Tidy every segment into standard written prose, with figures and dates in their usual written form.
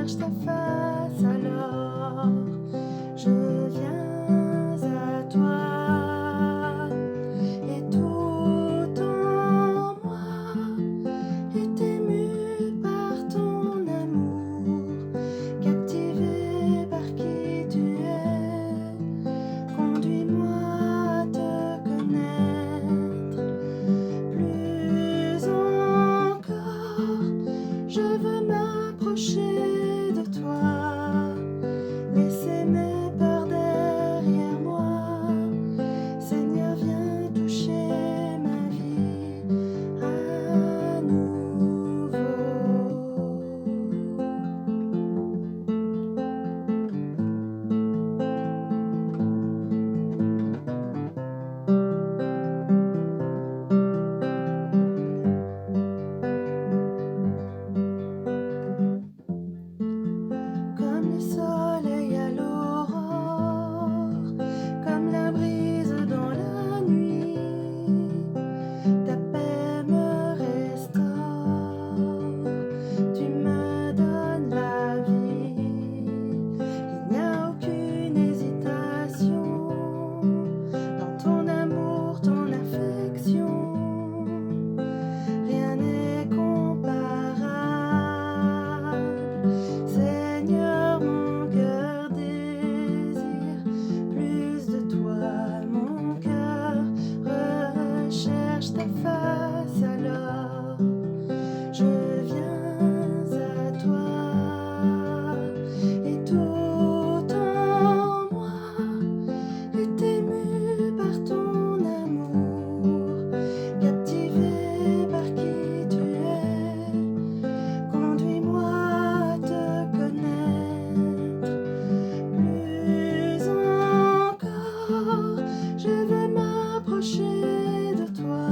cherche ta face, alors je viens à toi. Et tout en moi est ému par ton amour, captivé par qui tu es. Conduis-moi à te connaître plus encore. Je veux m'approcher de toi, laisser mes peurs derrière moi. Seigneur, viens toucher ma vie à nouveau. Comme le soleil à l'aurore, comme la brise dans la nuit, ta paix me restaure, tu me donnes la vie. Il n'y a aucune hésitation dans ton amour, ton affection. Rien n'est comparable. Seigneur, mon cœur désire plus de toi. Mon cœur recherche ta face, alors je viens à toi. Et tout en moi est ému par ton amour, captivé par qui tu es. Conduis-moi à te connaître plus encore. Je veux m'approcher de toi,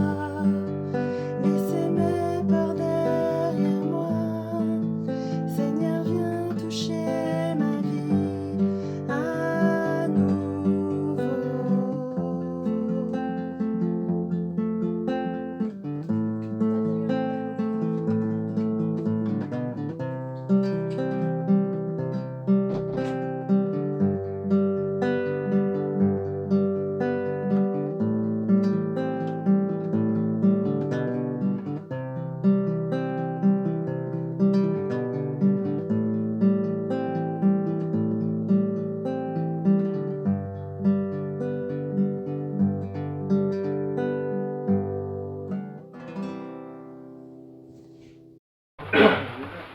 laisser mes peurs derrière moi. Seigneur, viens toucher ma vie à nouveau.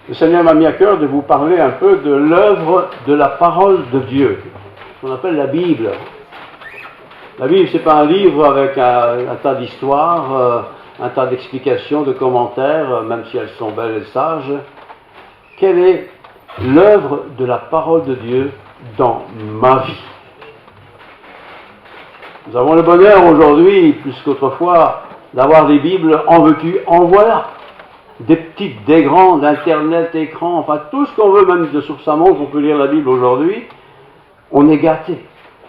Le Seigneur m'a mis à cœur de vous parler un peu de l'œuvre de la parole de Dieu, ce qu'on appelle la Bible. La Bible, c'est pas un livre avec un tas d'histoires, un tas d'explications, de commentaires, même si elles sont belles et sages. Quelle est l'œuvre de la parole de Dieu dans ma vie? Nous avons le bonheur aujourd'hui, plus qu'autrefois, d'avoir des Bibles en veux-tu, en voilà. Des petites, des grandes, Internet, écran, enfin tout ce qu'on veut, même de source à monde, on peut lire la Bible aujourd'hui, on est gâté.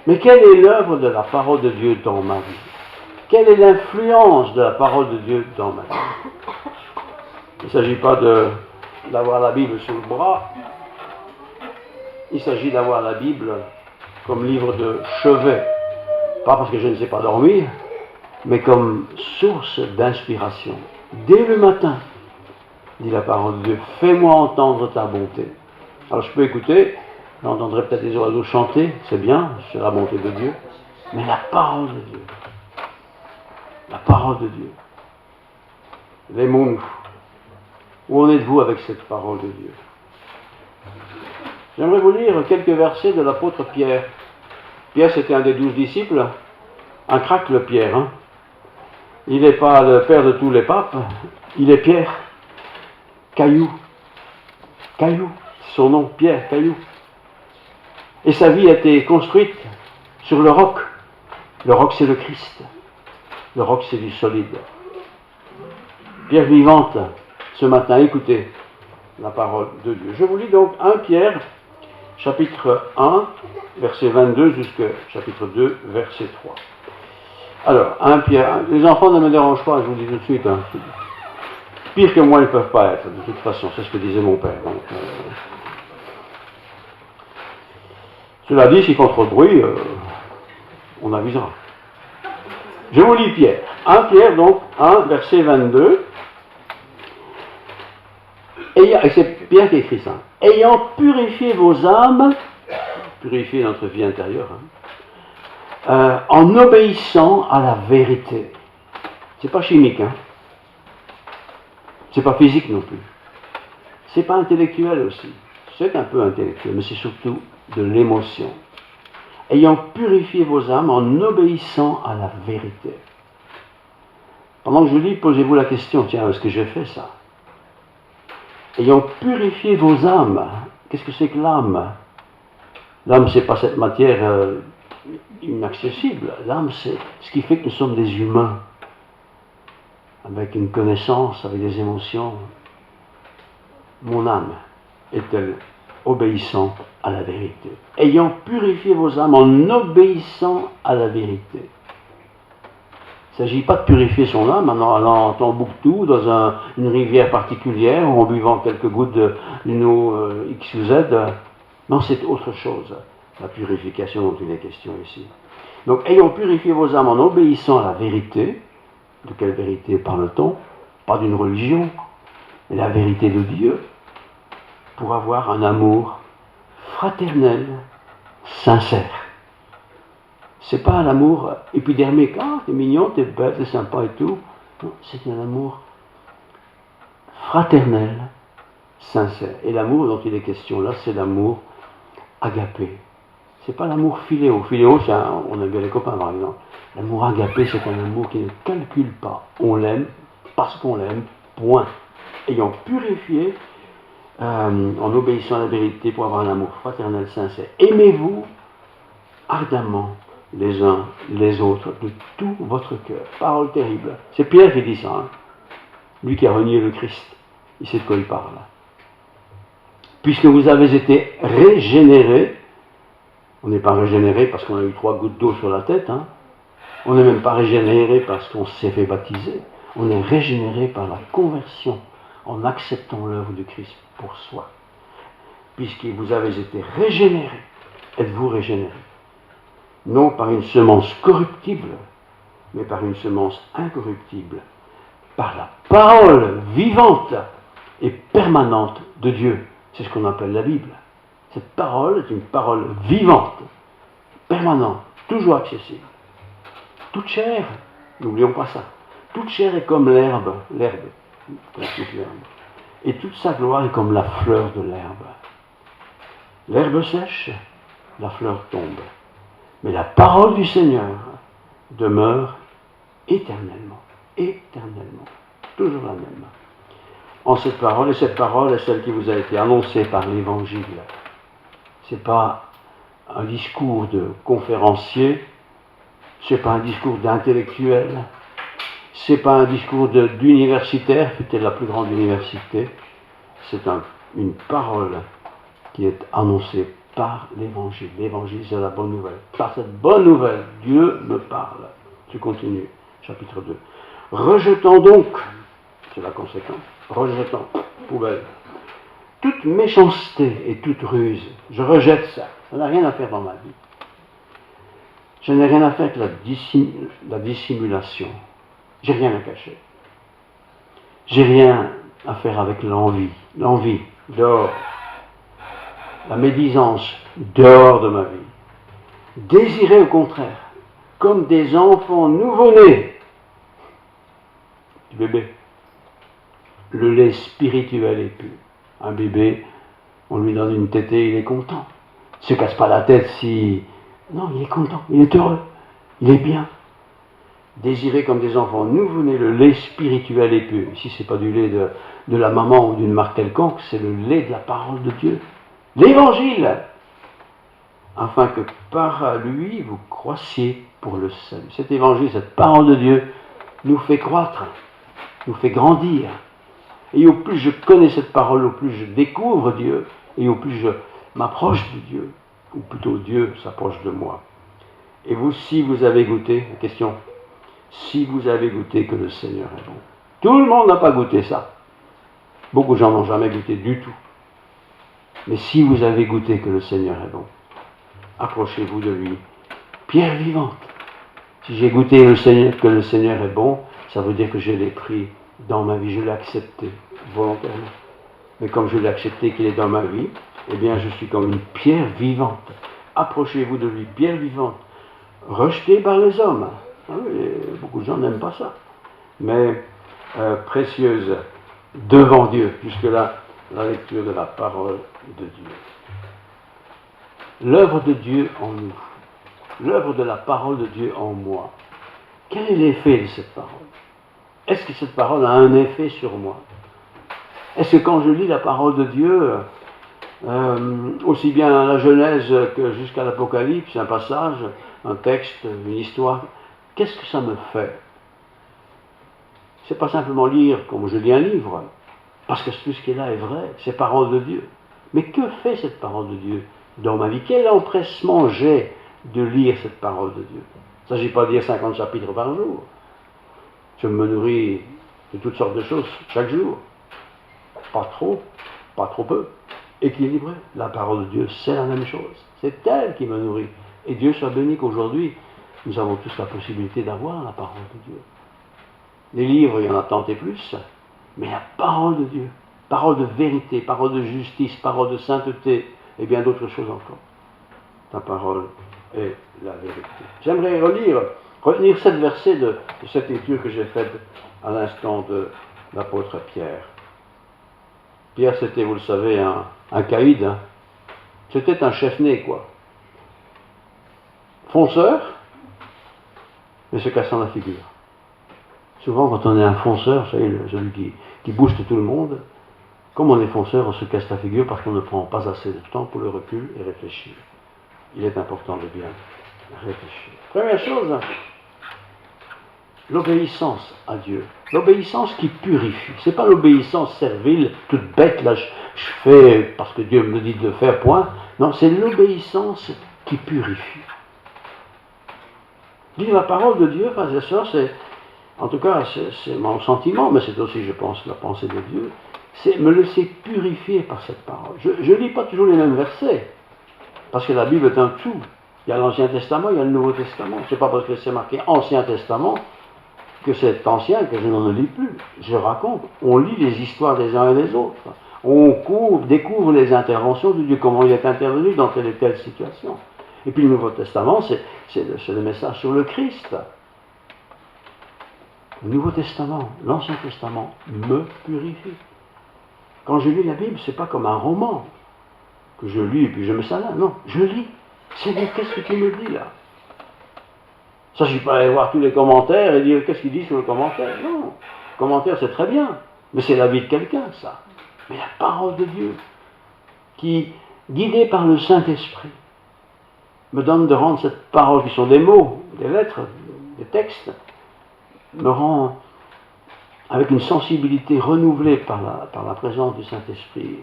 Mais quelle est l'œuvre de la parole de Dieu dans ma vie? Quelle est l'influence de la parole de Dieu dans ma vie? Il ne s'agit pas d'avoir la Bible sous le bras, il s'agit d'avoir la Bible comme livre de chevet, pas parce que je ne sais pas dormir, mais comme source d'inspiration. Dès le matin, dit la parole de Dieu, fais-moi entendre ta bonté. Alors je peux écouter, j'entendrai peut-être les oiseaux chanter, c'est bien, c'est la bonté de Dieu, mais la parole de Dieu, la parole de Dieu, l'aimons-nous. Où en êtes-vous avec cette parole de Dieu? J'aimerais vous lire quelques versets de l'apôtre Pierre. Pierre, c'était un des 12 disciples, un crack le Pierre, hein. Il n'est pas le père de tous les papes, il est Pierre. Caillou, c'est son nom, Pierre, Caillou. Et sa vie a été construite sur le roc. Le roc, c'est le Christ. Le roc, c'est du solide. Pierre vivante, ce matin, écoutez la parole de Dieu. Je vous lis donc 1 Pierre, chapitre 1, verset 22, jusqu'au chapitre 2, verset 3. Alors, 1 Pierre, les enfants ne me dérangent pas, je vous dis tout de suite, hein. Pire que moi, ils ne peuvent pas être, de toute façon, c'est ce que disait mon père. Donc, Cela dit, s'ils font trop de bruit, on avisera. Je vous lis Pierre. 1 Pierre, donc, 1, verset 22. Et c'est Pierre qui écrit ça. Ayant purifié vos âmes, purifié notre vie intérieure, en obéissant à la vérité. C'est pas chimique, hein. C'est pas physique non plus. C'est pas intellectuel aussi. C'est un peu intellectuel, mais c'est surtout de l'émotion. Ayant purifié vos âmes en obéissant à la vérité. Pendant que je lis, posez-vous la question, tiens, est-ce que j'ai fait ça? Ayant purifié vos âmes, qu'est-ce que c'est que l'âme? L'âme, c'est pas cette matière inaccessible. L'âme, c'est ce qui fait que nous sommes des humains, avec une connaissance, avec des émotions. Mon âme est-elle obéissante à la vérité? Ayant purifié vos âmes en obéissant à la vérité. Il ne s'agit pas de purifier son âme en allant en Tombouctou, dans une rivière particulière, ou en buvant quelques gouttes d'une eau X ou Z. Non, c'est autre chose, la purification dont il est question ici. Donc, ayant purifié vos âmes en obéissant à la vérité, de quelle vérité parle-t-on? Pas d'une religion, mais la vérité de Dieu, pour avoir un amour fraternel, sincère. C'est pas un amour épidermique, ah, t'es mignon, t'es belle, t'es sympa et tout. Non, c'est un amour fraternel, sincère. Et l'amour dont il est question là, c'est l'amour agapé. C'est pas l'amour philéo. Philéo, on aime bien les copains par exemple. L'amour agapé, c'est un amour qui ne calcule pas. On l'aime parce qu'on l'aime, point. Ayant purifié, en obéissant à la vérité pour avoir un amour fraternel, sincère. Aimez-vous ardemment les uns les autres de tout votre cœur. Parole terrible. C'est Pierre qui dit ça. Hein. Lui qui a renié le Christ. Il sait de quoi il parle. Puisque vous avez été régénérés, on n'est pas régénéré parce qu'on a eu 3 gouttes d'eau sur la tête, hein. On n'est même pas régénéré parce qu'on s'est fait baptiser. On est régénéré par la conversion en acceptant l'œuvre du Christ pour soi. Puisque vous avez été régénérés, êtes-vous régénérés? Non par une semence corruptible, mais par une semence incorruptible, par la parole vivante et permanente de Dieu. C'est ce qu'on appelle la Bible. Cette parole est une parole vivante, permanente, toujours accessible. Toute chair, n'oublions pas ça, toute chair est comme l'herbe, et toute sa gloire est comme la fleur de l'herbe. L'herbe sèche, la fleur tombe. Mais la parole du Seigneur demeure éternellement, éternellement, toujours la même. En cette parole, et cette parole est celle qui vous a été annoncée par l'Évangile. Ce n'est pas un discours de conférencier, ce n'est pas un discours d'intellectuel, ce n'est pas un discours d'universitaire, c'était la plus grande université, c'est une parole qui est annoncée par l'Évangile. L'Évangile, c'est la bonne nouvelle. Par cette bonne nouvelle, Dieu me parle. Je continue, chapitre 2. Rejetant donc, c'est la conséquence, rejetant, poubelle, toute méchanceté et toute ruse. Je rejette ça. Ça n'a rien à faire dans ma vie. Je n'ai rien à faire avec la dissimulation. J'ai rien à cacher. J'ai rien à faire avec l'envie. L'envie, dehors. La médisance, dehors de ma vie. Désirer au contraire, comme des enfants nouveau-nés, du bébé, le lait spirituel est pur. Un bébé, on lui donne une tétée, il est content. Il ne se casse pas la tête si... Non, il est content, il est heureux, il est bien. Désirer comme des enfants nouveau-nés, le lait spirituel est pur. Ici, ce n'est pas du lait de la maman ou d'une marque quelconque, c'est le lait de la parole de Dieu. L'Évangile, afin que par lui vous croissiez pour le salut. Cet Évangile, cette parole de Dieu, nous fait croître, nous fait grandir. Et au plus je connais cette parole, au plus je découvre Dieu, et au plus je m'approche de Dieu, ou plutôt Dieu s'approche de moi. Et vous, si vous avez goûté, la question, si vous avez goûté que le Seigneur est bon. Tout le monde n'a pas goûté ça. Beaucoup de gens n'ont jamais goûté du tout. Mais si vous avez goûté que le Seigneur est bon, approchez-vous de lui. Pierre vivante. Si j'ai goûté le Seigneur, que le Seigneur est bon, ça veut dire que je l'ai pris dans ma vie, je l'ai accepté volontairement. Mais comme je l'ai accepté qu'il est dans ma vie, eh bien je suis comme une pierre vivante. Approchez-vous de lui, pierre vivante, rejetée par les hommes. Ah oui, beaucoup de gens n'aiment pas ça. Mais précieuse devant Dieu. Jusque-là, la lecture de la parole de Dieu. L'œuvre de Dieu en nous. L'œuvre de la parole de Dieu en moi. Quel est l'effet de cette parole? Est-ce que cette parole a un effet sur moi? Est-ce que quand je lis la parole de Dieu, aussi bien la Genèse que jusqu'à l'Apocalypse, un passage, un texte, une histoire, qu'est-ce que ça me fait? C'est pas simplement lire comme je lis un livre, parce que tout ce qui est là est vrai, c'est parole de Dieu. Mais que fait cette parole de Dieu dans ma vie? Quel empressement j'ai de lire cette parole de Dieu? Il ne s'agit pas de lire 50 chapitres par jour. Je me nourris de toutes sortes de choses chaque jour. Pas trop peu. Équilibré. La parole de Dieu, c'est la même chose. C'est elle qui me nourrit. Et Dieu soit béni qu'aujourd'hui, nous avons tous la possibilité d'avoir la parole de Dieu. Les livres, il y en a tant et plus, mais la parole de Dieu, parole de vérité, parole de justice, parole de sainteté, et bien d'autres choses encore. Ta parole est la vérité. J'aimerais retenir 7 versets de cette lecture que j'ai faite à l'instant de l'apôtre Pierre. Pierre, c'était, vous le savez, un caïd. Hein. C'était un chef-né, quoi. Fonceur, mais se cassant la figure. Souvent, quand on est un fonceur, vous savez, celui qui booste tout le monde, comme on est fonceur, on se casse la figure parce qu'on ne prend pas assez de temps pour le recul et réfléchir. Il est important de bien réfléchir. Première chose, l'obéissance à Dieu. L'obéissance qui purifie. Ce n'est pas l'obéissance servile, toute bête, là, je fais parce que Dieu me dit de le faire, point. Non, c'est l'obéissance qui purifie. Dire la parole de Dieu, frères et sœurs, c'est, en tout cas, c'est mon sentiment, mais c'est aussi, je pense, la pensée de Dieu, c'est me laisser purifier par cette parole. Je ne lis pas toujours les mêmes versets, parce que la Bible est un tout. Il y a l'Ancien Testament, il y a le Nouveau Testament. Ce n'est pas parce que c'est marqué Ancien Testament que c'est ancien, que je n'en lis plus. Je raconte, on lit les histoires des uns et des autres. On découvre les interventions de Dieu, comment il est intervenu dans telle et telle situation. Et puis le Nouveau Testament, c'est le message sur le Christ. Le Nouveau Testament, l'Ancien Testament me purifie. Quand je lis la Bible, ce n'est pas comme un roman que je lis et puis je mets ça là. Non, je lis. Seigneur, qu'est-ce que tu me dis là? Ça, je ne suis pas allé voir tous les commentaires et dire qu'est-ce qu'il dit sur le commentaire. Non, le commentaire c'est très bien, mais c'est la vie de quelqu'un, ça. Mais la parole de Dieu, qui, guidée par le Saint-Esprit, me donne de rendre cette parole, qui sont des mots, des lettres, des textes, me rend avec une sensibilité renouvelée par la présence du Saint-Esprit,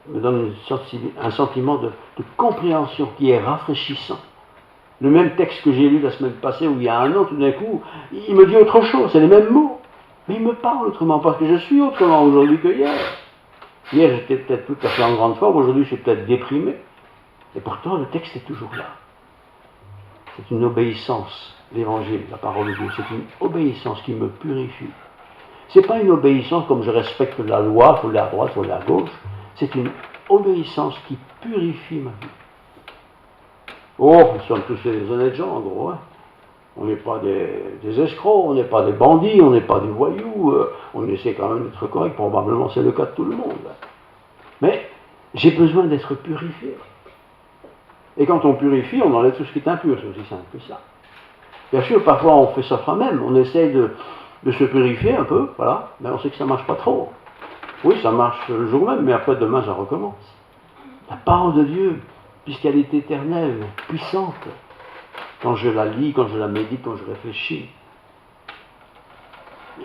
me donne un sentiment de compréhension qui est rafraîchissant. Le même texte que j'ai lu la semaine passée, où il y a un an, tout d'un coup, il me dit autre chose, c'est les mêmes mots. Mais il me parle autrement, parce que je suis autrement aujourd'hui que hier. Hier, j'étais peut-être tout à fait en grande forme, aujourd'hui, je suis peut-être déprimé. Et pourtant, le texte est toujours là. C'est une obéissance, l'évangile, la parole de Dieu. C'est une obéissance qui me purifie. Ce n'est pas une obéissance comme je respecte la loi, il faut aller à droite, il faut aller à gauche. C'est une obéissance qui purifie ma vie. Oh, nous sommes tous des honnêtes gens, en gros. Hein. On n'est pas des escrocs, on n'est pas des bandits, on n'est pas des voyous. On essaie quand même d'être correct, probablement c'est le cas de tout le monde. Mais j'ai besoin d'être purifié. Et quand on purifie, on enlève tout ce qui est impur, c'est aussi simple que ça. Bien sûr, parfois on fait ça soi-même, on essaye de se purifier un peu, voilà, mais on sait que ça ne marche pas trop. Oui, ça marche le jour même, mais après demain ça recommence. La parole de Dieu, puisqu'elle est éternelle, puissante, quand je la lis, quand je la médite, quand je réfléchis,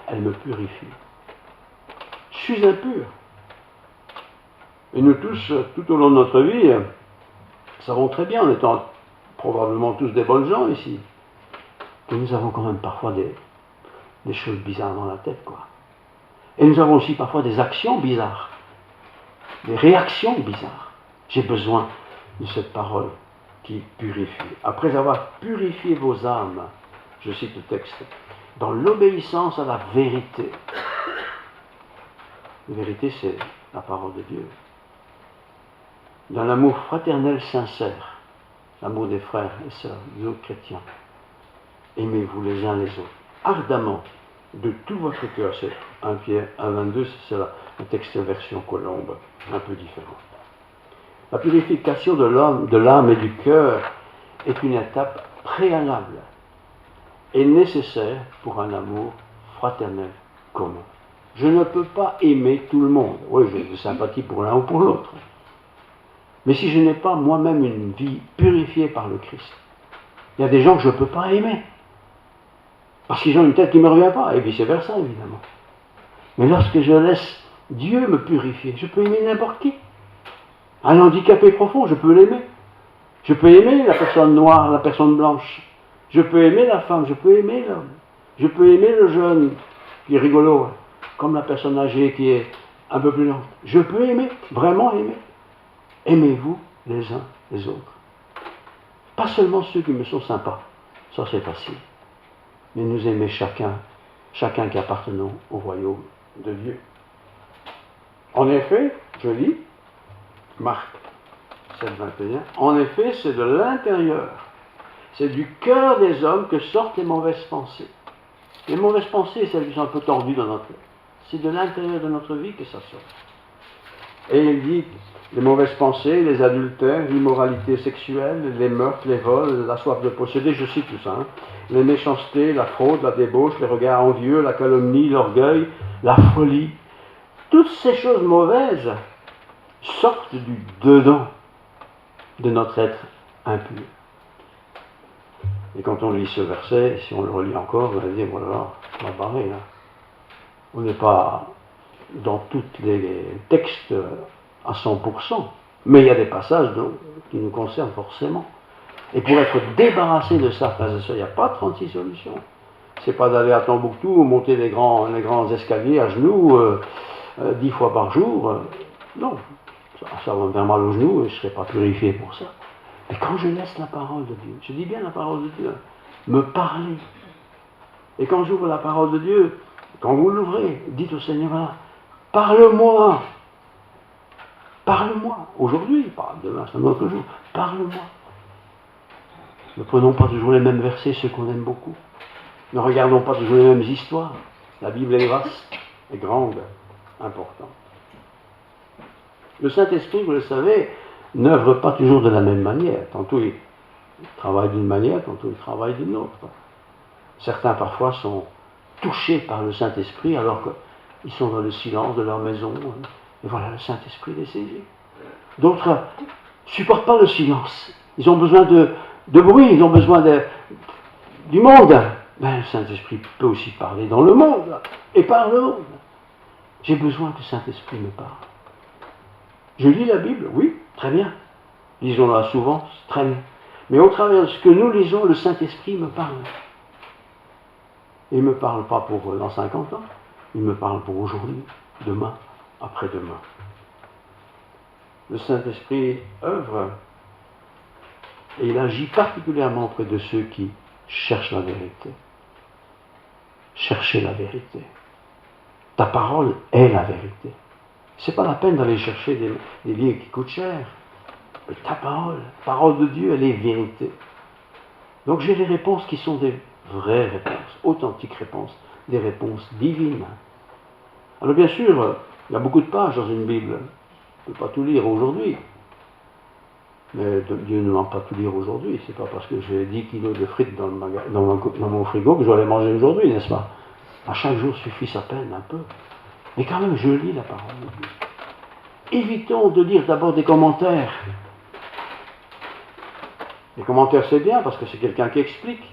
elle me purifie. Je suis impur. Et nous tous, tout au long de notre vie, savons très bien, en étant probablement tous des bonnes gens ici, que nous avons quand même parfois des choses bizarres dans la tête, quoi. Et nous avons aussi parfois des actions bizarres, des réactions bizarres. J'ai besoin de cette parole qui purifie. Après avoir purifié vos âmes, je cite le texte, dans l'obéissance à la vérité. La vérité, c'est la parole de Dieu. Dans l'amour fraternel sincère, l'amour des frères et sœurs, des autres chrétiens. Aimez-vous les uns les autres, ardemment, de tout votre cœur. C'est 1 Pierre 1,22, c'est un texte version Colombe, un peu différent. La purification de l'âme et du cœur est une étape préalable et nécessaire pour un amour fraternel commun. Je ne peux pas aimer tout le monde. Oui, j'ai de sympathie pour l'un ou pour l'autre. Mais si je n'ai pas moi-même une vie purifiée par le Christ, il y a des gens que je ne peux pas aimer. Parce qu'ils ont une tête qui ne me revient pas, et vice-versa, évidemment. Mais lorsque je laisse Dieu me purifier, je peux aimer n'importe qui. Un handicapé profond, je peux l'aimer. Je peux aimer la personne noire, la personne blanche. Je peux aimer la femme, je peux aimer l'homme. Je peux aimer le jeune qui est rigolo, comme la personne âgée qui est un peu plus lente. Je peux aimer, vraiment aimer. Aimez-vous les uns les autres. Pas seulement ceux qui me sont sympas, ça c'est facile. Mais nous aimer chacun qui appartenons au royaume de Dieu. En effet, je lis, Marc 7,21, en effet, c'est de l'intérieur, c'est du cœur des hommes que sortent les mauvaises pensées. Les mauvaises pensées, celles qui sont un peu tordues dans notre vie, c'est de l'intérieur de notre vie que ça sort. Et il dit, les mauvaises pensées, les adultères, l'immoralité sexuelle, les meurtres, les vols, la soif de posséder, je cite tout ça, les méchancetés, la fraude, la débauche, les regards envieux, la calomnie, l'orgueil, la folie. Toutes ces choses mauvaises sortent du dedans de notre être impur. Et quand on lit ce verset, si on le relit encore, on va dire, voilà, on va barrer là. On n'est pas dans tous les textes à 100%, mais il y a des passages qui nous concernent forcément. Et pour être débarrassé de ça, il n'y a pas 36 solutions. C'est pas d'aller à Tombouctou ou monter les grands escaliers à genoux 10 fois par jour. Non, ça va me faire mal aux genoux et je ne serai pas purifié pour ça. Mais quand je laisse la parole de Dieu, je dis bien la parole de Dieu, me parler. Et quand j'ouvre la parole de Dieu, quand vous l'ouvrez, dites au Seigneur, voilà, parle-moi. Parle-moi. Aujourd'hui, pas demain, c'est un autre jour. Parle-moi. Ne prenons pas toujours les mêmes versets, ceux qu'on aime beaucoup. Ne regardons pas toujours les mêmes histoires. La Bible est vaste, est grande, importante. Le Saint-Esprit, vous le savez, n'œuvre pas toujours de la même manière. Tantôt il travaille d'une manière, tantôt il travaille d'une autre. Certains parfois sont touchés par le Saint-Esprit alors qu'ils sont dans le silence de leur maison. Et voilà, le Saint-Esprit les saisit. D'autres ne supportent pas le silence. Ils ont besoin de bruit, ils ont besoin du monde. Ben, le Saint-Esprit peut aussi parler dans le monde et par le monde. J'ai besoin que le Saint-Esprit me parle. Je lis la Bible, oui, très bien. Lisons-la souvent, très bien. Mais au travers de ce que nous lisons, le Saint-Esprit me parle. Il ne me parle pas pour dans 50 ans, il me parle pour aujourd'hui, demain, après-demain. Le Saint-Esprit œuvre et il agit particulièrement auprès de ceux qui cherchent la vérité. Cherchez la vérité. Ta parole est la vérité. Ce n'est pas la peine d'aller chercher des livres qui coûtent cher. Mais ta parole de Dieu, elle est vérité. Donc j'ai les réponses qui sont des vraies réponses, authentiques réponses, des réponses divines. Alors bien sûr, il y a beaucoup de pages dans une Bible. On ne peut pas tout lire aujourd'hui. Mais Dieu ne demande pas tout lire aujourd'hui. C'est pas parce que j'ai 10 kilos de frites dans mon frigo que je dois les manger aujourd'hui, n'est-ce pas? À chaque jour suffit sa peine, un peu. Mais quand même, je lis la parole de Dieu. Évitons de lire d'abord des commentaires. Les commentaires, c'est bien parce que c'est quelqu'un qui explique.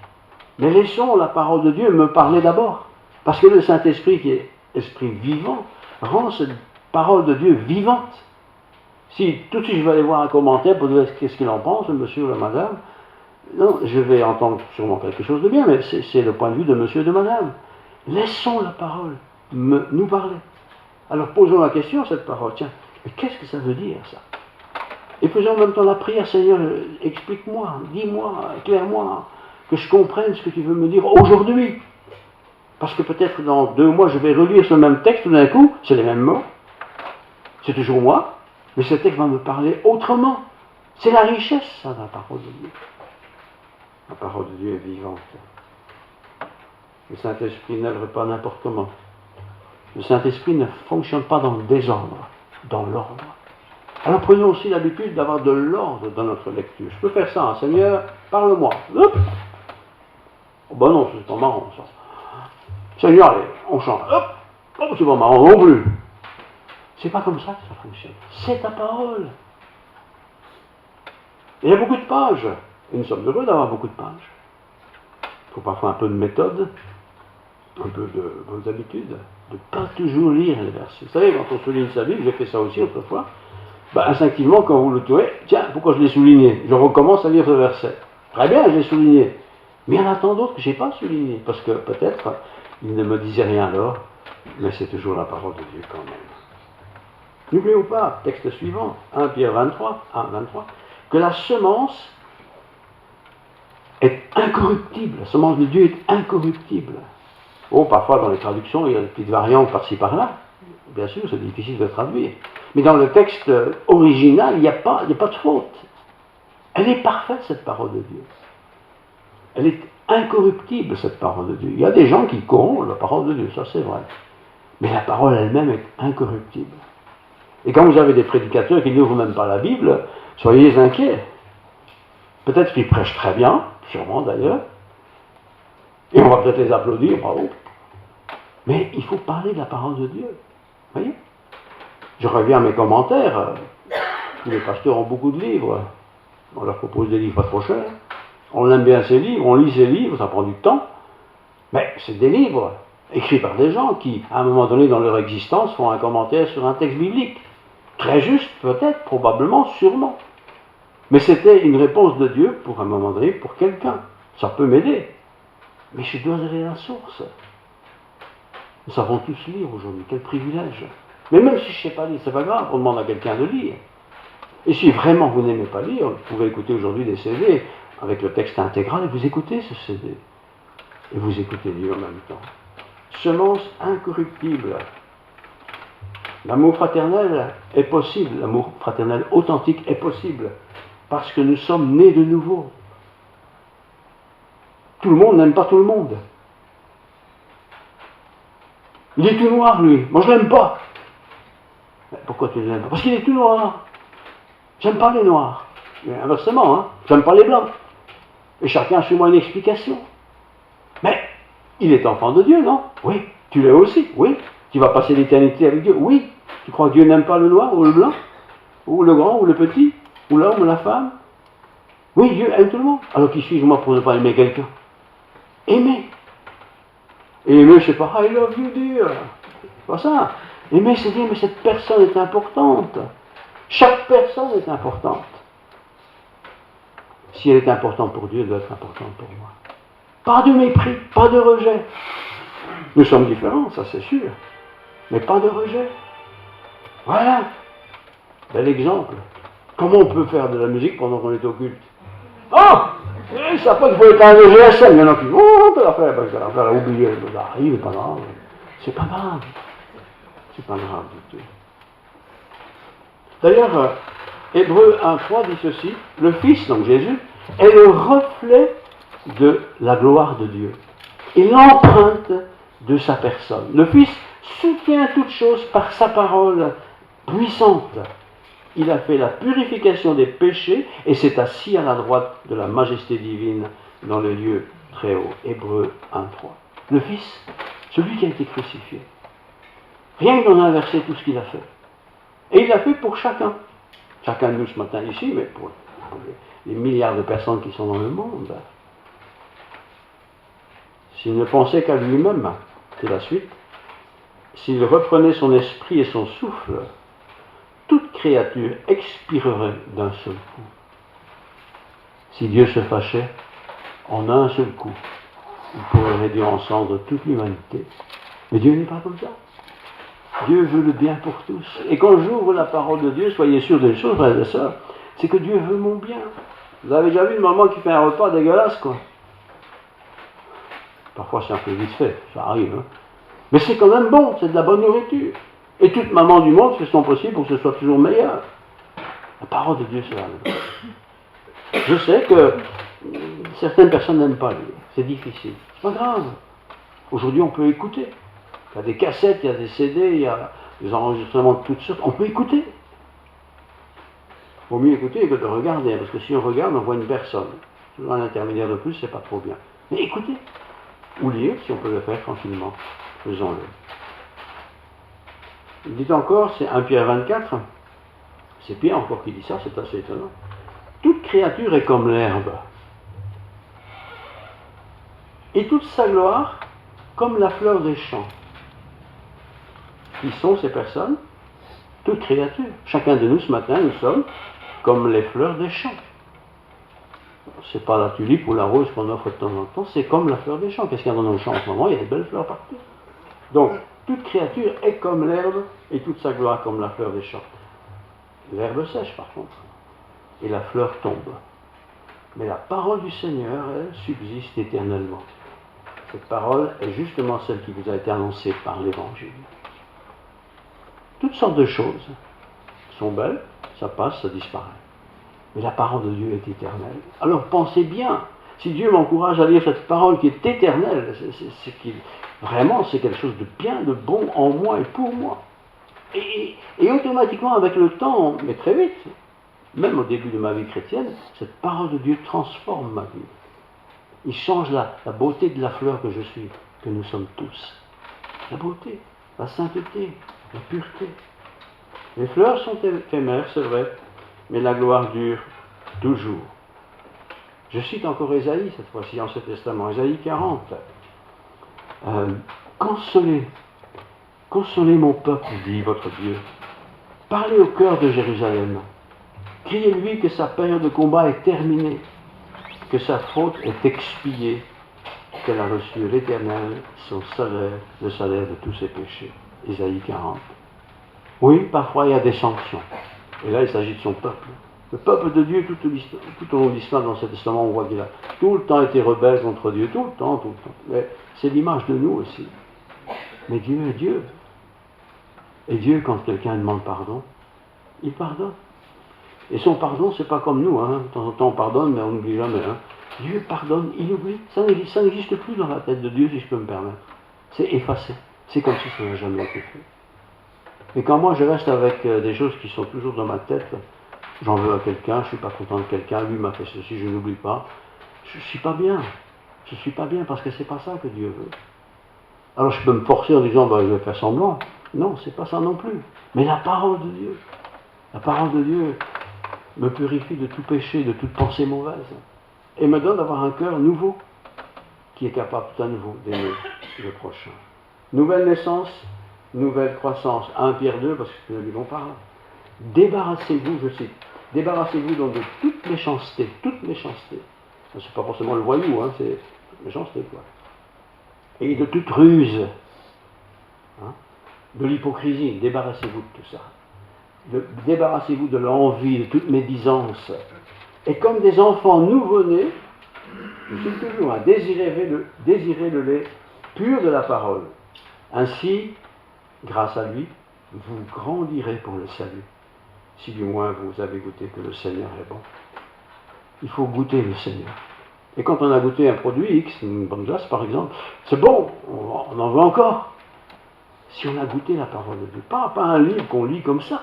Mais laissons la parole de Dieu me parler d'abord. Parce que le Saint-Esprit, qui est esprit vivant, rend cette parole de Dieu vivante. Si tout de suite je vais aller voir un commentaire pour dire qu'est-ce qu'il en pense, le monsieur ou la madame, non, je vais entendre sûrement quelque chose de bien, mais c'est le point de vue de monsieur et de madame. Laissons la parole nous parler. Alors posons la question à cette parole, tiens, mais qu'est-ce que ça veut dire ça? Et faisons en même temps la prière, Seigneur, explique-moi, dis-moi, éclaire-moi, que je comprenne ce que tu veux me dire aujourd'hui. Parce que peut-être dans 2 mois, je vais relire ce même texte, tout d'un coup, c'est les mêmes mots, c'est toujours moi, mais ce texte va me parler autrement. C'est la richesse, ça, de la parole de Dieu. La parole de Dieu est vivante. Le Saint-Esprit n'œuvre pas n'importe comment. Le Saint-Esprit ne fonctionne pas dans le désordre, dans l'ordre. Alors prenons aussi l'habitude d'avoir de l'ordre dans notre lecture. Je peux faire ça, hein, Seigneur, parle-moi. Hop. Oh ben non, c'est pas marrant ça. Seigneur, allez, on chante. Hop. Oh, c'est pas marrant non plus. C'est pas comme ça que ça fonctionne. C'est ta parole. Il y a beaucoup de pages. Et nous sommes heureux d'avoir beaucoup de pages. Il faut parfois un peu de méthode, un peu de bonnes habitudes, de ne pas toujours lire les versets. Vous savez, quand on souligne sa Bible, j'ai fait ça aussi autrefois, instinctivement, quand vous le trouvez, tiens, pourquoi je l'ai souligné? Je recommence à lire ce verset. Très bien, je l'ai souligné. Mais il y en a tant d'autres que je n'ai pas souligné, parce que peut-être, il ne me disait rien alors, mais c'est toujours la parole de Dieu quand même. N'oublions pas, texte suivant, 1 Pierre 23, que la semence est incorruptible. La semence de Dieu est incorruptible. Oh, parfois dans les traductions, il y a des petites variantes par-ci par-là. Bien sûr, c'est difficile de traduire. Mais dans le texte original, il n'y a pas de faute. Elle est parfaite, cette parole de Dieu. Elle est incorruptible, cette parole de Dieu. Il y a des gens qui corrompent la parole de Dieu, ça c'est vrai. Mais la parole elle-même est incorruptible. Et quand vous avez des prédicateurs qui n'ouvrent même pas la Bible, soyez inquiets. Peut-être qu'ils prêchent très bien, sûrement d'ailleurs, et on va peut-être les applaudir, bravo. Mais il faut parler de la parole de Dieu. Vous voyez? Je reviens à mes commentaires. Tous les pasteurs ont beaucoup de livres. On leur propose des livres pas trop chers. On aime bien ces livres, on lit ces livres, ça prend du temps. Mais c'est des livres écrits par des gens qui, à un moment donné dans leur existence, font un commentaire sur un texte biblique. Très juste, peut-être, probablement, sûrement. Mais c'était une réponse de Dieu pour un moment donné, pour quelqu'un. Ça peut m'aider. Mais je dois aller à la source. Nous savons tous lire aujourd'hui, quel privilège. Mais même si je ne sais pas lire, c'est pas grave, on demande à quelqu'un de lire. Et si vraiment vous n'aimez pas lire, vous pouvez écouter aujourd'hui des CD avec le texte intégral et vous écoutez ce CD. Et vous écoutez Dieu en même temps. Semence incorruptible. L'amour fraternel est possible, l'amour fraternel authentique est possible, parce que nous sommes nés de nouveau. Tout le monde n'aime pas tout le monde. Il est tout noir, lui. Moi, je ne l'aime pas. Mais pourquoi tu ne l'aimes pas? Parce qu'il est tout noir. J'aime pas les noirs. Mais inversement, hein, j'aime pas les blancs. Et chacun a chez moi une explication. Mais il est enfant de Dieu, non? Oui. Tu l'es aussi? Oui. Tu vas passer l'éternité avec Dieu? Oui. Tu crois que Dieu n'aime pas le noir ou le blanc? Ou le grand ou le petit? Ou l'homme ou la femme? Oui, Dieu aime tout le monde. Alors qui suis-je moi pour ne pas aimer quelqu'un? Aimer. Et aimer, c'est pas I love you, dear. C'est pas ça. Aimer, c'est dire, mais cette personne est importante. Chaque personne est importante. Si elle est importante pour Dieu, elle doit être importante pour moi. Pas de mépris, pas de rejet. Nous sommes différents, ça c'est sûr. Mais pas de rejet. Voilà. Bel exemple. Comment on peut faire de la musique pendant qu'on est au culte? Ah! Ils ne savent pas qu'il faut éteindre le GSM. Il y en a qui on peut la faire, je vais la oublier. Ça arrive, c'est pas grave. C'est pas grave. C'est pas grave du tout. D'ailleurs, Hébreux 1.3 dit ceci, le Fils, donc Jésus, est le reflet de la gloire de Dieu et l'empreinte de sa personne. Le Fils soutient toute chose par sa parole puissante. Il a fait la purification des péchés et s'est assis à la droite de la majesté divine dans le lieu très haut. Hébreux 1.3. Le Fils, celui qui a été crucifié. Rien que dans un verset, tout ce qu'il a fait. Et il l'a fait pour chacun. Chacun de nous ce matin ici, mais pour les milliards de personnes qui sont dans le monde. S'il ne pensait qu'à lui-même, c'est la suite. S'il reprenait son esprit et son souffle, toute créature expirerait d'un seul coup. Si Dieu se fâchait, en un seul coup, il pourrait réduire en cendres toute l'humanité. Mais Dieu n'est pas comme ça. Dieu veut le bien pour tous. Et quand j'ouvre la parole de Dieu, soyez sûrs d'une chose, frères et sœurs, c'est que Dieu veut mon bien. Vous avez déjà vu une maman qui fait un repas dégueulasse, quoi. Parfois c'est un peu vite fait, ça arrive, hein. Mais c'est quand même bon, c'est de la bonne nourriture. Et toute maman du monde fait son possible pour que ce soit toujours meilleur. La parole de Dieu, c'est la même. Je sais que certaines personnes n'aiment pas lire, c'est difficile. C'est pas grave. Aujourd'hui, on peut écouter. Il y a des cassettes, il y a des CD, il y a des enregistrements de toutes sortes. On peut écouter. Il vaut mieux écouter que de regarder, parce que si on regarde, on voit une personne. Toujours un intermédiaire de plus, c'est pas trop bien. Mais écoutez. Ou lire, si on peut le faire tranquillement. Faisons-le. Il dit encore, c'est 1 Pierre 24. C'est Pierre encore qui dit ça, c'est assez étonnant. Toute créature est comme l'herbe. Et toute sa gloire comme la fleur des champs. Qui sont ces personnes? Toute créature. Chacun de nous ce matin, nous sommes comme les fleurs des champs. C'est pas la tulipe ou la rose qu'on offre de temps en temps, c'est comme la fleur des champs. Qu'est-ce qu'il y a dans nos champs en ce moment? Il y a des belles fleurs partout. Donc, toute créature est comme l'herbe et toute sa gloire comme la fleur des champs. L'herbe sèche par contre, et la fleur tombe. Mais la parole du Seigneur, elle, subsiste éternellement. Cette parole est justement celle qui vous a été annoncée par l'Évangile. Toutes sortes de choses sont belles, ça passe, ça disparaît. Mais la parole de Dieu est éternelle. Alors pensez bien, si Dieu m'encourage à lire cette parole qui est éternelle, vraiment c'est quelque chose de bien, de bon en moi et pour moi. Et automatiquement avec le temps, mais très vite, même au début de ma vie chrétienne, cette parole de Dieu transforme ma vie. Il change la beauté de la fleur que je suis, que nous sommes tous. La beauté, la sainteté, la pureté. Les fleurs sont éphémères, c'est vrai, mais la gloire dure toujours. Je cite encore Ésaïe, cette fois-ci, Ancien Testament, Ésaïe 40. Consolez mon peuple, dit votre Dieu. Parlez au cœur de Jérusalem. Criez-lui que sa période de combat est terminée, que sa faute est expiée, qu'elle a reçu de l'Éternel son salaire, le salaire de tous ses péchés. Ésaïe 40. Oui, parfois il y a des sanctions. Et là, il s'agit de son peuple. Le peuple de Dieu, tout au long de l'histoire, dans cet testament, on voit qu'il a tout le temps été rebelle contre Dieu, tout le temps. Mais c'est l'image de nous aussi. Mais Dieu est Dieu. Et Dieu, quand quelqu'un demande pardon, il pardonne. Et son pardon, c'est pas comme nous, hein. De temps en temps on pardonne, mais on n'oublie jamais. Hein. Dieu pardonne, il oublie. Ça n'existe plus dans la tête de Dieu, si je peux me permettre. C'est effacé. C'est comme si ça n'a jamais été fait. Mais quand moi je reste avec des choses qui sont toujours dans ma tête, j'en veux à quelqu'un, je ne suis pas content de quelqu'un, lui m'a fait ceci, je n'oublie pas. Je ne suis pas bien. Je ne suis pas bien parce que c'est pas ça que Dieu veut. Alors je peux me forcer en disant, je vais faire semblant. Non, c'est pas ça non plus. Mais la parole de Dieu me purifie de tout péché, de toute pensée mauvaise. Et me donne d'avoir un cœur nouveau, qui est capable tout à nouveau d'aimer le prochain. Nouvelle naissance, nouvelle croissance. 1 Pierre 2, parce que nous ne vivons pas. Débarrassez-vous, je cite, débarrassez-vous donc de toute méchanceté. C'est pas forcément le voyou, hein, c'est toute méchanceté, quoi. Et de toute ruse, hein, de l'hypocrisie, débarrassez-vous de tout ça. Débarrassez-vous de l'envie, de toute médisance. Et comme des enfants nouveau-nés, je suis toujours à désirer le lait pur de la parole. Ainsi, grâce à lui, vous grandirez pour le salut. Si du moins vous avez goûté que le Seigneur est bon. Il faut goûter le Seigneur. Et quand on a goûté un produit X, une bonne glace par exemple, c'est bon, on en veut encore. Si on a goûté la parole de Dieu, pas un livre qu'on lit comme ça,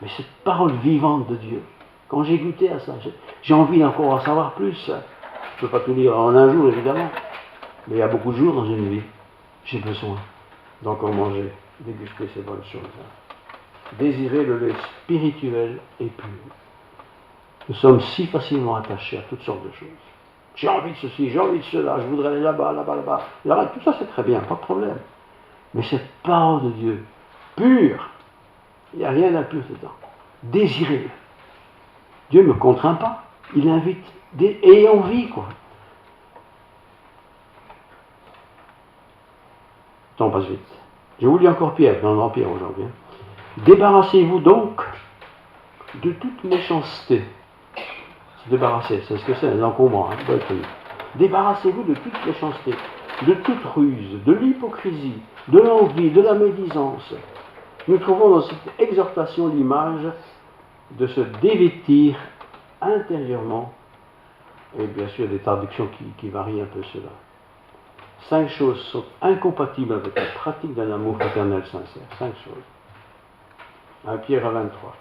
mais cette parole vivante de Dieu. Quand j'ai goûté à ça, j'ai envie encore en savoir plus. Je ne peux pas tout lire en un jour évidemment, mais il y a beaucoup de jours dans une vie. J'ai besoin d'encore manger, déguster ces bonnes choses. Désirer le lait spirituel et pur. Nous sommes si facilement attachés à toutes sortes de choses. J'ai envie de ceci, j'ai envie de cela, je voudrais aller là-bas. Tout ça c'est très bien, pas de problème. Mais cette parole de Dieu, pure, il n'y a rien d'impur dedans. Désirez-le. Dieu ne me contraint pas, il invite, ayez envie, quoi. Le temps passe vite. Je vous lis encore Pierre, dans l'Empire aujourd'hui. Débarrassez-vous donc de toute méchanceté. Se débarrasser, c'est ce que c'est, un encombrant. Débarrassez-vous de toute méchanceté, de toute ruse, de l'hypocrisie, de l'envie, de la médisance. Nous trouvons dans cette exhortation l'image de se dévêtir intérieurement, et bien sûr des traductions qui varient un peu cela. 5 choses sont incompatibles avec la pratique d'un amour fraternel sincère. 5 choses. 1 Pierre 23.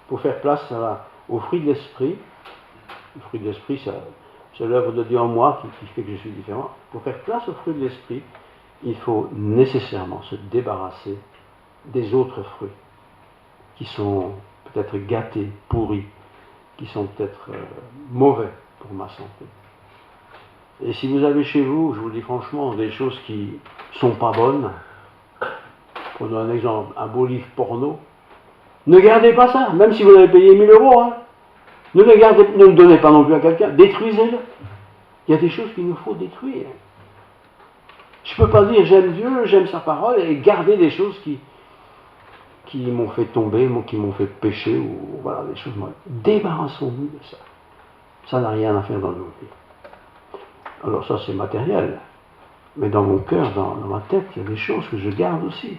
Pour faire place au fruit de l'esprit, le fruit de l'esprit, c'est l'œuvre de Dieu en moi qui fait que je suis différent. Pour faire place au fruit de l'esprit, il faut nécessairement se débarrasser des autres fruits qui sont peut-être gâtés, pourris, qui sont peut-être mauvais pour ma santé. Et si vous avez chez vous, je vous le dis franchement, des choses qui ne sont pas bonnes, prenons un exemple, un beau livre porno, ne gardez pas ça, même si vous l'avez payé 1000 €. Hein. Ne le donnez pas non plus à quelqu'un, détruisez-le. Il y a des choses qu'il nous faut détruire. Je ne peux pas dire j'aime Dieu, j'aime sa parole, et garder des choses qui m'ont fait tomber, qui m'ont fait pécher, ou voilà, des choses mauvaises. Débarrassons-nous de ça. Ça n'a rien à faire dans nos vies. Alors ça c'est matériel, mais dans mon cœur, dans ma tête, il y a des choses que je garde aussi.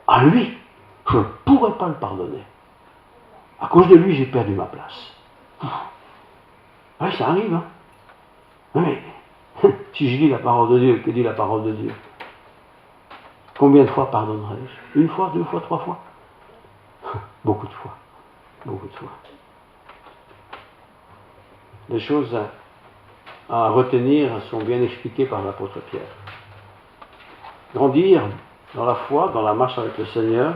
À lui, je ne pourrais pas le pardonner. À cause de lui, j'ai perdu ma place. Oui, ça arrive, hein. Mais si je lis la parole de Dieu, que dit la parole de Dieu? Combien de fois pardonnerai-je? 1 fois, 2 fois, 3 fois? Beaucoup de fois. Beaucoup de fois. Les choses à retenir sont bien expliquées par l'apôtre Pierre. Grandir dans la foi, dans la marche avec le Seigneur,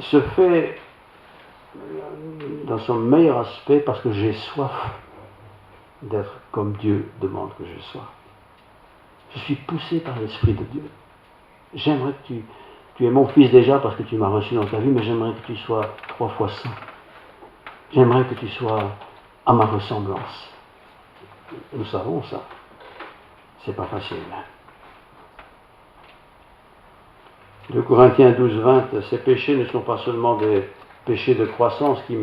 se fait dans son meilleur aspect parce que j'ai soif d'être comme Dieu demande que je sois. Je suis poussé par l'Esprit de Dieu. J'aimerais que tu es mon fils déjà parce que tu m'as reçu dans ta vie, mais j'aimerais que tu sois 3 fois saint. J'aimerais que tu sois à ma ressemblance. Nous savons ça. C'est pas facile. 2 Corinthiens 12, 20, ces péchés ne sont pas seulement des péchés de croissance qui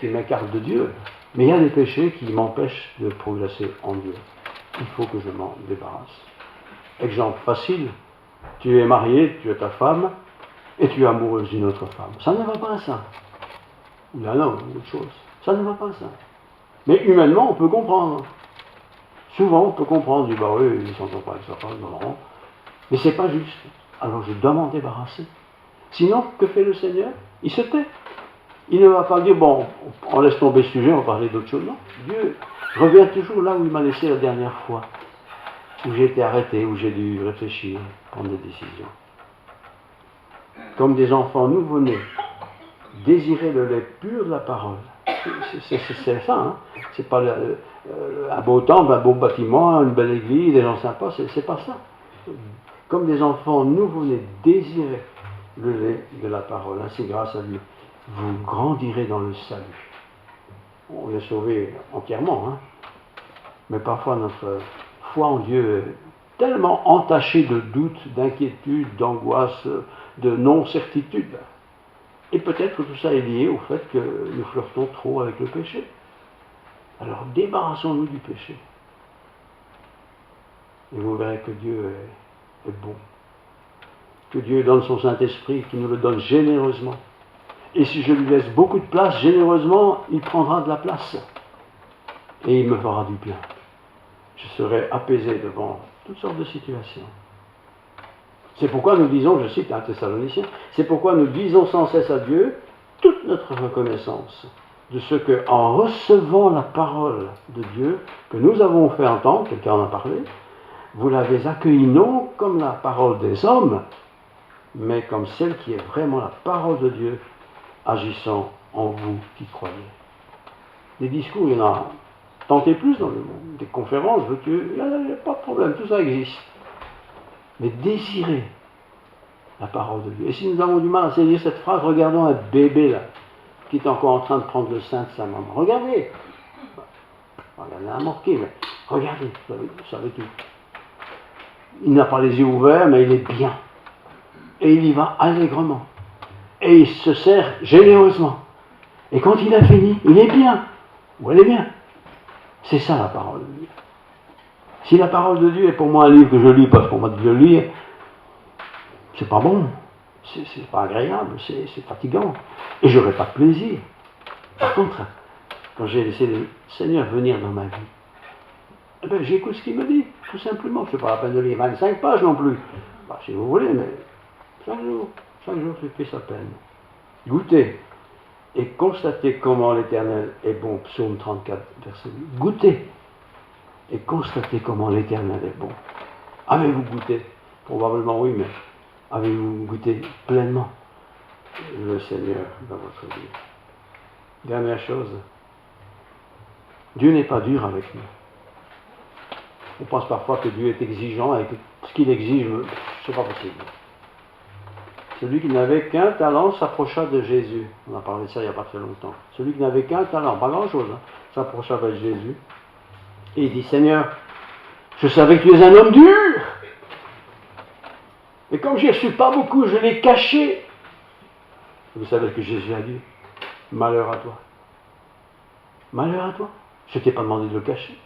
m'écartent de Dieu, mais il y a des péchés qui m'empêchent de progresser en Dieu. Il faut que je m'en débarrasse. Exemple facile, tu es marié, tu as ta femme, et tu es amoureuse d'une autre femme. Ça ne va pas ça. Ou d'un homme, ou autre chose. Ça ne va pas ça. Mais humainement, on peut comprendre. Souvent, on peut comprendre, du bah oui, ils ne s'entendent pas avec sa femme, non. Mais c'est pas juste. Alors je dois m'en débarrasser. Sinon, que fait le Seigneur? Il se tait. Il ne va pas dire, bon, on laisse tomber ce sujet, on va parler d'autre chose. Non. Dieu revient toujours là où il m'a laissé la dernière fois. Où j'ai été arrêté, où j'ai dû réfléchir, prendre des décisions. Comme des enfants nouveau-nés, désirer le lait pur de la parole. C'est ça, hein. C'est pas un beau temple, un beau bâtiment, une belle église, des gens sympas, c'est pas ça. Comme des enfants nouveau-nés, désirez le lait de la parole. Ainsi, grâce à lui, vous grandirez dans le salut. On est sauvé entièrement, hein. Mais parfois notre foi en Dieu est tellement entachée de doutes, d'inquiétudes, d'angoisses, de non-certitude. Et peut-être que tout ça est lié au fait que nous flirtons trop avec le péché. Alors débarrassons-nous du péché. Et vous verrez que Dieu est bon. Que Dieu donne son Saint-Esprit, qu'il nous le donne généreusement. Et si je lui laisse beaucoup de place, généreusement, il prendra de la place. Et il me fera du bien. Je serai apaisé devant toutes sortes de situations. C'est pourquoi nous disons, je cite un Thessaloniciens, c'est pourquoi nous disons sans cesse à Dieu toute notre reconnaissance de ce que, en recevant la parole de Dieu que nous avons fait entendre, quelqu'un en a parlé, vous l'avez accueillie non comme la parole des hommes, mais comme celle qui est vraiment la parole de Dieu agissant en vous qui croyez. Des discours, il y en a tant et plus dans le monde, des conférences, il n'y a pas de problème, tout ça existe. Mais désirez la parole de Dieu. Et si nous avons du mal à saisir cette phrase, regardons un bébé là, qui est encore en train de prendre le sein de sa maman. Regardez, regardez un mortier, mais regardez, vous savez tout. Il n'a pas les yeux ouverts, mais il est bien. Et il y va allègrement. Et il se sert généreusement. Et quand il a fini, il est bien, ou elle est bien. C'est ça la parole de Dieu. Si la parole de Dieu est pour moi un livre que je lis parce qu'on m'a dit de le lire, c'est pas bon, c'est pas agréable, c'est fatigant. Et j'aurai pas de plaisir. Par contre, quand j'ai laissé le Seigneur venir dans ma vie, eh ben, j'écoute ce qu'il me dit, tout simplement. Je n'ai pas la peine de lire 25 pages non plus. Bah, si vous voulez, mais chaque jour, je fais sa peine. Goûtez et constatez comment l'Éternel est bon. Psaume 34, verset 8. Goûtez et constatez comment l'Éternel est bon. Avez-vous goûté? Probablement oui, mais avez-vous goûté pleinement le Seigneur dans votre vie? Dernière chose, Dieu n'est pas dur avec nous. On pense parfois que Dieu est exigeant et que ce qu'il exige, c'est pas possible. Celui qui n'avait qu'un talent s'approcha de Jésus. On a parlé de ça il n'y a pas très longtemps. Celui qui n'avait qu'un talent, pas grand-chose, s'approcha de Jésus. Et il dit, Seigneur, je savais que tu es un homme dur. Et comme j'ai reçu pas beaucoup, je l'ai caché. Vous savez ce que Jésus a dit? Malheur à toi. Malheur à toi. Je ne t'ai pas demandé de le cacher.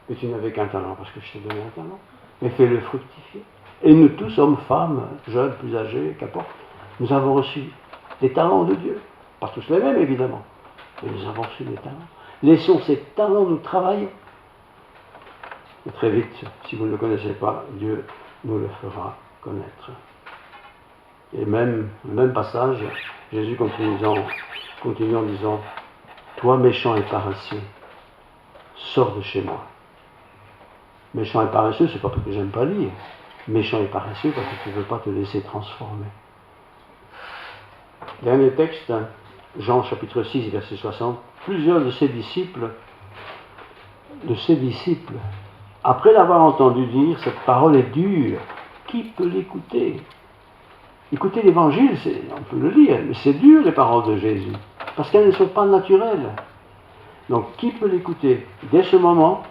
Mais tu n'avais qu'un talent parce que je t'ai donné un talent. Mais fais-le fructifier. Et nous tous, hommes, femmes, jeunes, plus âgés, qu'importe, nous avons reçu des talents de Dieu. Pas tous les mêmes, évidemment. Mais nous avons reçu des talents. Laissons ces talents nous travailler. Et très vite, si vous ne le connaissez pas, Dieu nous le fera connaître. Et même, le même passage, Jésus continue en disant, toi méchant et paresseux, sors de chez moi. Méchant et paresseux, c'est pas parce que j'aime pas lire. Méchant et paresseux parce que tu ne veux pas te laisser transformer. Dernier texte, Jean chapitre 6, verset 60. Plusieurs de ses disciples, après l'avoir entendu dire, cette parole est dure, qui peut l'écouter? Écoutez l'évangile, on peut le lire, mais c'est dur les paroles de Jésus, parce qu'elles ne sont pas naturelles. Donc qui peut l'écouter? Dès ce moment,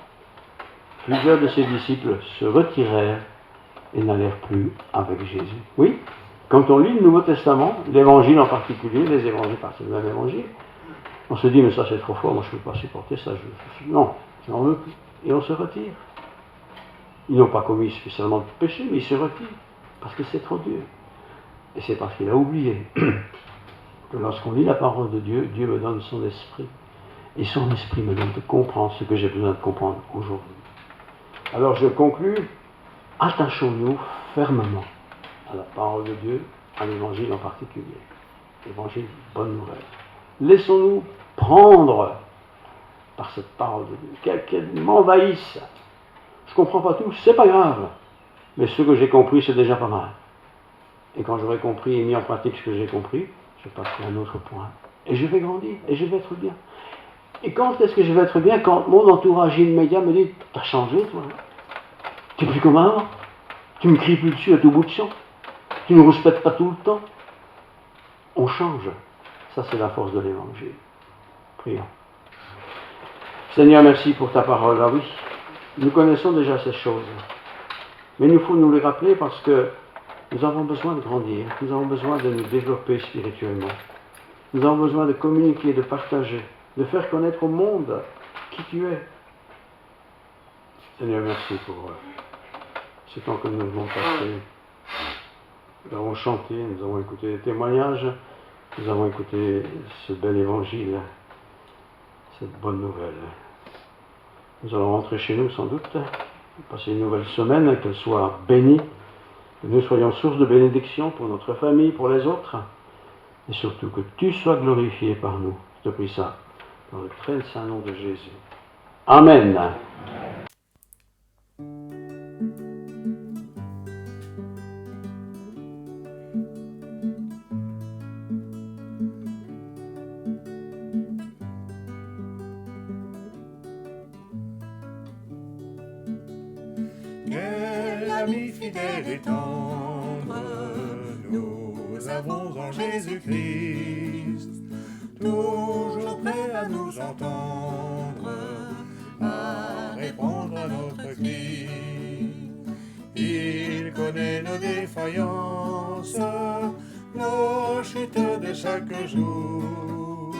plusieurs de ses disciples se retirèrent et n'allèrent plus avec Jésus. Oui, quand on lit le Nouveau Testament, l'Évangile en particulier, les évangiles, c'est le même Évangile, on se dit, mais ça c'est trop fort, moi je ne peux pas supporter ça, non, je n'en veux plus. Et on se retire. Ils n'ont pas commis spécialement de péché, mais ils se retirent, parce que c'est trop dur. Et c'est parce qu'il a oublié que lorsqu'on lit la parole de Dieu, Dieu me donne son esprit. Et son esprit me donne de comprendre ce que j'ai besoin de comprendre aujourd'hui. Alors je conclus, attachons-nous fermement à la parole de Dieu, à l'évangile en particulier. L'évangile, bonne nouvelle. Laissons-nous prendre par cette parole de Dieu, qu'elle m'envahisse. Je ne comprends pas tout, c'est pas grave. Mais ce que j'ai compris, c'est déjà pas mal. Et quand j'aurai compris et mis en pratique ce que j'ai compris, je passerai à un autre point. Et je vais grandir, et je vais être bien. Et quand est-ce que je vais être bien? Quand mon entourage immédiat me dit, t'as changé toi? Tu n'es plus comme avant? Tu me cries plus dessus à tout bout de champ? Tu ne respectes pas tout le temps? On change. Ça, c'est la force de l'évangile. Prions. Seigneur, merci pour ta parole. Ah oui, nous connaissons déjà ces choses. Mais il faut nous les rappeler parce que nous avons besoin de grandir. Nous avons besoin de nous développer spirituellement. Nous avons besoin de communiquer, de partager, de faire connaître au monde qui tu es. Seigneur, merci pour ce temps que nous avons passé. Nous avons chanté, nous avons écouté des témoignages, nous avons écouté ce bel évangile, cette bonne nouvelle. Nous allons rentrer chez nous sans doute, passer une nouvelle semaine, qu'elle soit bénie, que nous soyons source de bénédiction pour notre famille, pour les autres, et surtout que tu sois glorifié par nous. Je te prie ça dans le très saint nom de Jésus. Amen. Quel ami fidèle et tendre nous avons en Jésus-Christ, toujours prêt à nous entendre, à répondre à notre cri. Il connaît nos défaillances, nos chutes de chaque jour.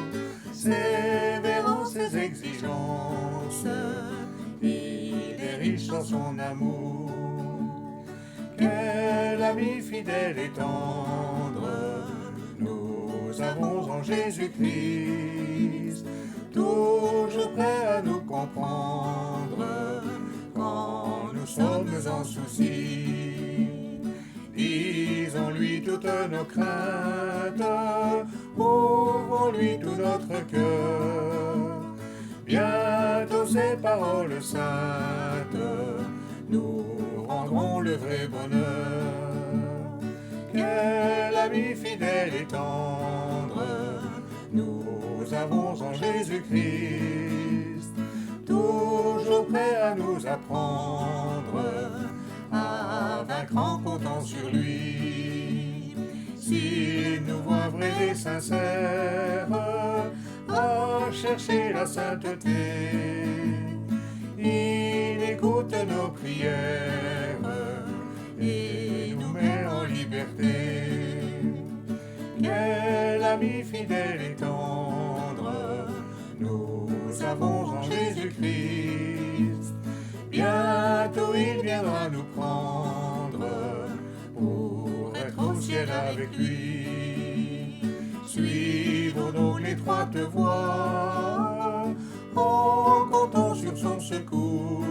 sévère en ses exigences, il est riche dans son amour. Quel ami fidèle et tendre nous avons en Jésus-Christ, toujours prêt à nous comprendre quand nous sommes en souci. Disons-lui toutes nos craintes, ouvrons-lui tout notre cœur. Bientôt ces paroles saintes nous rendront le vrai bonheur. Quel ami fidèle et tendre nous avons en Jésus-Christ, toujours prêt à nous apprendre à vaincre en comptant sur lui. S'il nous voit vrais et sincères à chercher la sainteté, il écoute nos prières et nous met en liberté. Quel ami fidèle et tendre nous avons en Jésus-Christ, bientôt il viendra nous prendre pour être au ciel avec lui. Suivons donc l'étroite voie en comptant sur son secours.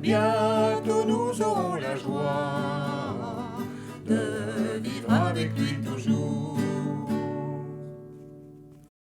Bientôt nous aurons la joie